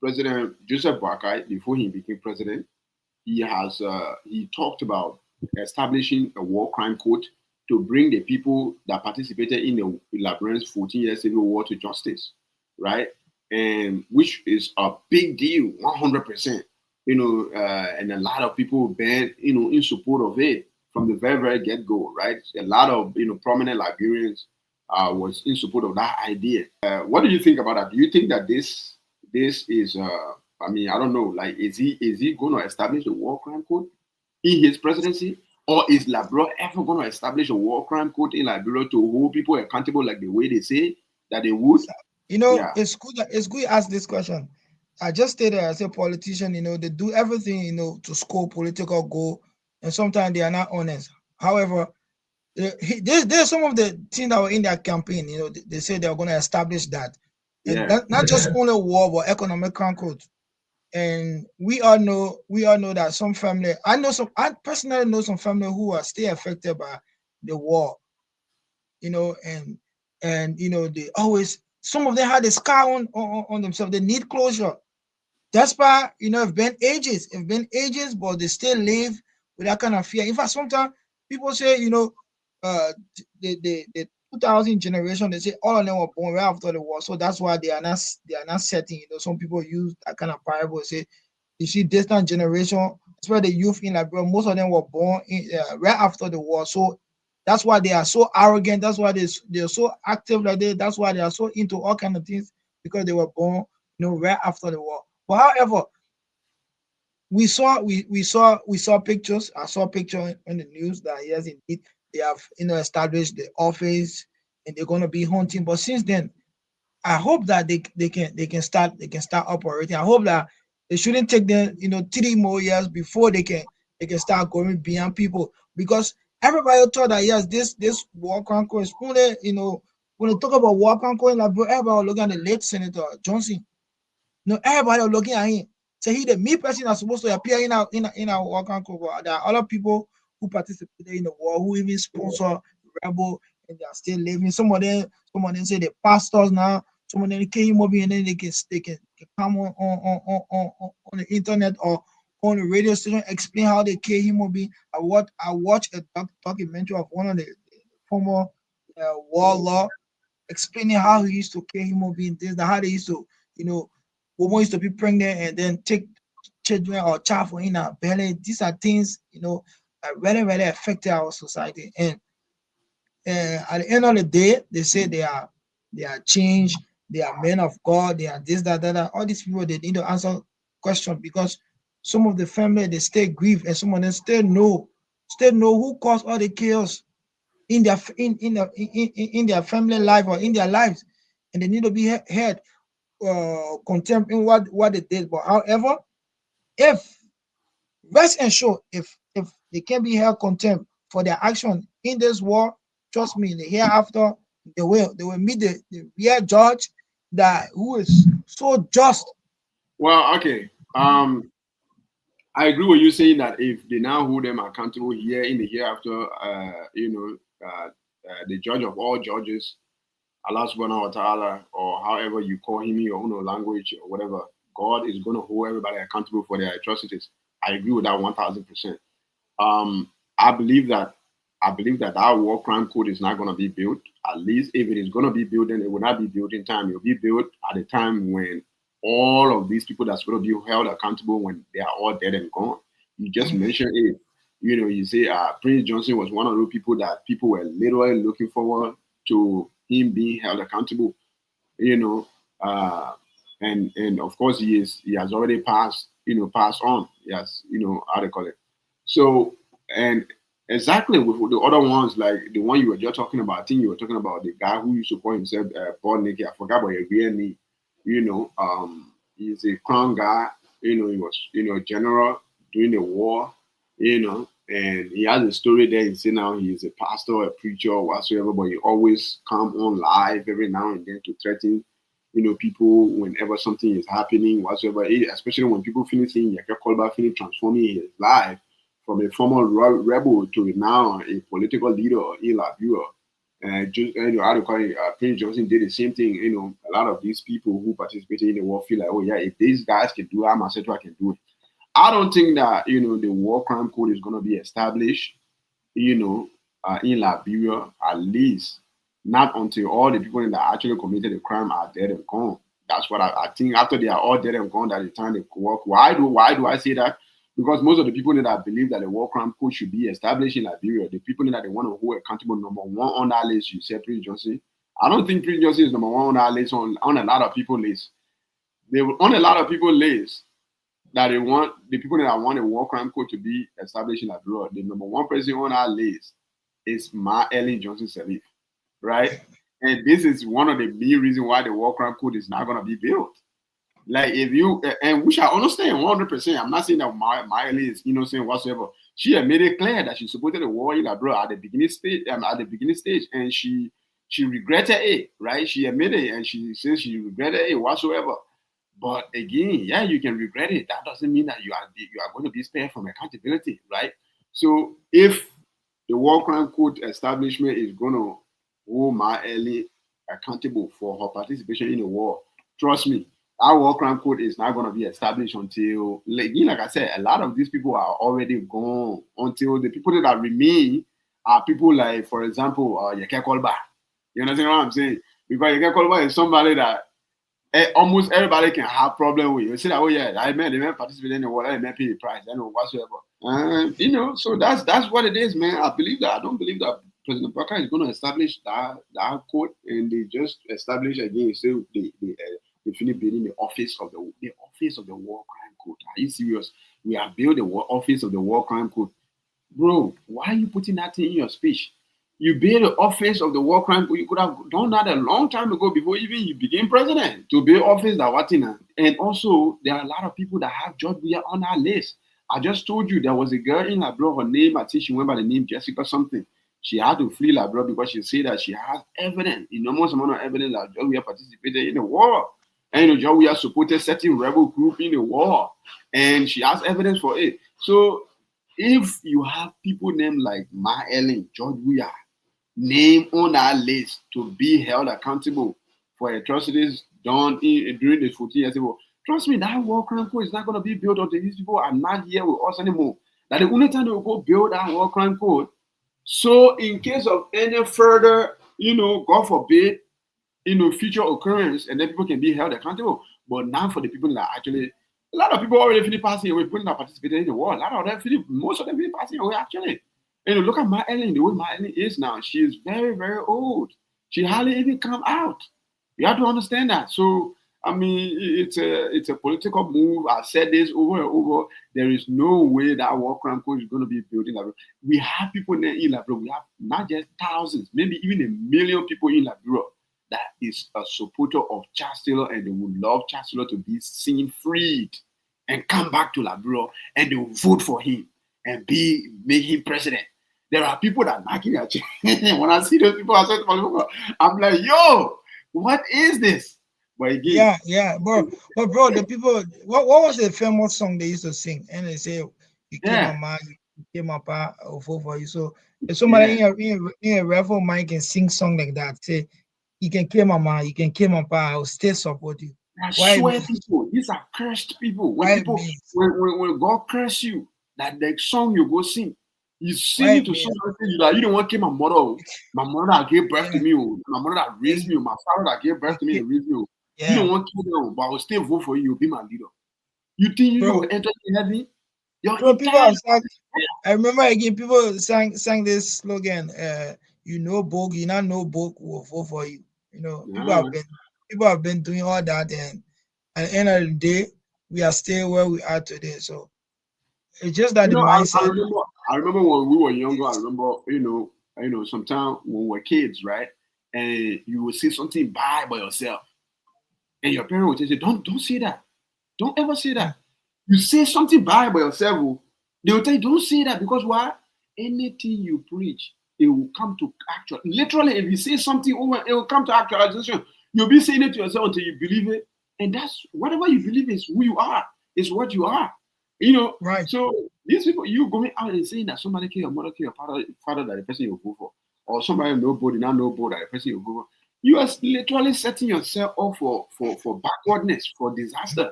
President Joseph Boakai, before he became president, he talked about establishing a war crime court to bring the people that participated in the Liberian's 14-year civil war to justice, right? And which is a big deal, 100%. And a lot of people been, in support of it from the very, very get-go, right? A lot of, prominent Liberians was in support of that idea. What do you think about that? Do you think that this is I mean, I don't know, like is he going to establish a war crime court in his presidency? Or is Liberia ever going to establish a war crime court in Liberia to hold people accountable like the way they say that they would? Yeah. It's good. It's good you ask this question. I just stated as a politician, they do everything, to score political goal, and sometimes they are not honest. However, there's some of the things that were in their campaign. They say they're going to establish that, and Yeah. not just only war but economic concord. And we all know that some family. I personally know some family who are still affected by the war. And they always, some of them had a scar on themselves. They need closure. That's why, it's been ages, but they still live with that kind of fear. In fact, sometimes people say, uh, the 2000 generation, they say all of them were born right after the war, so that's why they are not setting. Some people use that kind of parable. Say, you see, distant generation, that's why the youth in Liberia, most of them were born right after the war, so that's why they are so arrogant. That's why they're so active like that. That's why they are so into all kind of things, because they were born, right after the war. But however, we saw pictures. I saw a picture in the news that yes, indeed, they have established the office and they're gonna be hunting. But since then, I hope that they can start operating. I hope that it shouldn't take them 3 more years before they can start going beyond people, because everybody thought that yes, this war conquer is only, when they talk about war conquer in Liberia, everybody was looking at the late Senator Johnson. No, everybody was looking at him. So he, the me person, are supposed to appear in our war conquer. But there are other people who participated in the war, who even sponsor rebel, and they are still living. Some of them say the pastors now. Some of them came over and then they can come on the internet or on the radio station, explain how they kill human being. I watched a documentary of one of the former warlord explaining how he used to kill human beings, this, that, how they used to, women used to be pregnant and then take children or child for in our belly. These are things, that really, really affected our society. And at the end of the day, they say they are changed, they are men of God, they are this, that, that. All these people, they need to answer questions, because some of the family, they still grieve, and some of them still know who caused all the chaos in their family life or in their lives, and they need to be held contempt in what they did. But however, if rest and sure, if they can be held contempt for their action in this war, trust me, in the hereafter, they will meet the real judge, that who is so just. Well, okay. I agree with you saying that if they now hold them accountable here in the hereafter, the judge of all judges, Allah subhanahu wa ta'ala, or however you call him in your own language or whatever, God is going to hold everybody accountable for their atrocities. I agree with that 1000%. I believe that our war crime code is not going to be built. At least if it is going to be built, then it will not be built in time. It will be built at a time when all of these people that's going to be held accountable, when they are all dead and gone. You just Mhm. mentioned it. You say Prince Johnson was one of those people that people were literally looking forward to him being held accountable. You know, uh, and of course he has already passed on. Yes, how they call it. So, and exactly with the other ones, like the one you were just talking about, I think you were talking about the guy who used to call himself Paul Nicky. I forgot about your real name. He's a crown guy. He was general during the war. And he has a story there. He say now he's a pastor, a preacher, or whatsoever, but he always come on live every now and then to threaten people whenever something is happening, whatsoever. Especially when people finish seeing Yaka Kolba finish transforming his life from a former rebel to now a political leader in Liberia. how to call it, Prince Johnson did the same thing. A lot of these people who participated in the war feel like, oh yeah, if these guys can do it, I'm I can do it. I don't think that the war crime code is going to be established, in Liberia, at least not until all the people that actually committed the crime are dead and gone. That's what I think. After they are all dead and gone, that the time they work. Why do I say that? Because most of the people that believe that the war crime code should be established in Liberia, the people that they want to hold accountable, number one on that list, you said Prince Johnson. I don't think Prince Johnson is number one on that list on a lot of people list. They on a lot of people list that they want the people that want a war crime code to be established in Liberia. The number one person on our list is Ma Ellen Johnson Sirleaf, right? And this is one of the main reasons why the war crime code is not going to be built. Like if you and which I understand 100%. I'm not saying that Miley is innocent whatsoever. She had made it clear that she supported the war in Liberia at the beginning stage. And she regretted it, right? She admitted it, and she says she regretted it whatsoever. But again, yeah, you can regret it. That doesn't mean that you are going to be spared from accountability, right? So if the war crime code establishment is going to hold Miley accountable for her participation in the war, trust me, our war crime code is not going to be established until, like I said, a lot of these people are already gone. Until the people that remain are people like, for example, Yeke Kolba. You understand what I'm saying? Because Yeke Kolba is somebody that almost everybody can have problem with. You say that, oh yeah, they may participate in the war, they may pay the price, whatsoever. So that's what it is, man. I believe that. I don't believe that President Parker is going to establish that code, and they just establish again. So they finish building the office of the war crime code. Are you serious? We have built the office of the war crime code, bro. Why are you putting that in your speech? You build the office of the war crime code. You could have done that a long time ago before even you became president. To build office that what in. And also there are a lot of people that have George Weah on our list. I just told you there was a girl in Liberia. Her name, I think she went by the name Jessica something. She had to flee Liberia because she said that she has evidence, enormous amount of evidence that George Weah participated in the war. And George Weah supported certain rebel group in the war. And she has evidence for it. So if you have people named like Ma Ellen, George Weah, name on that list to be held accountable for atrocities done during the 14 years ago, trust me, that war crime code is not going to be built until these people are not here with us anymore. That the only time they will go build that war crime code, so in case of any further, God forbid, future occurrence, and then people can be held accountable. But now for the people that actually, a lot of people already finish passing away, people that participated in the war, a lot of them most of them finish passing away actually. Look at Ma Ellen, the way Ma Ellen is now. She is very, very old. She hardly even come out. You have to understand that. So, I mean, it's a political move. I said this over and over. There is no way that war crime code is going to be built in Liberia. We have people in Liberia. We have not just thousands, maybe even 1 million people in Liberia that is a supporter of Charles Taylor, and they would love Charles Taylor to be seen freed and come back to Liberia, and they will vote for him and make him president. There are people that are knocking at you. When I see those people, I'm like, yo, what is this? But again, yeah, bro. But bro, the people, what was the famous song they used to sing? And they say, "You came my man, you came my pa, I'll vote for you." So if somebody in a rifle mic can sing song like that, say, "You can kill my man, you can kill my pa, I'll still support you." I swear, people, these are cursed people. When when God curse you, that the song you go sing. You sing it to someone that you don't want to kill my mother. My mother that gave birth to me. My mother that raised me. My father that gave birth to me and raised me. You don't want to kill them, but I will still vote for you. You'll be my leader. You think you will enter in heaven? Bro, people have sang, I remember again, people sang this slogan, you know book, you not know book will vote for you. People have been doing all that, and at the end of the day, we are still where we are today. So it's just that the mindset. I remember when we were younger. I remember, sometimes when we were kids, right? And you would see something by yourself, and your parent would say, "Don't say that. Don't ever say that." You say something by yourself, they will tell you, "Don't say that," because why? Anything you preach, it will come to actual. Literally, if you say something over, it will come to actualization. You'll be saying it to yourself until you believe it, and that's whatever you believe is who you are. Is what you are. Right. So these people, you going out and saying that somebody kill your mother, kill your father that the person you go for. or somebody nobody now nobody, the person you go, you are literally setting yourself up for backwardness, for disaster.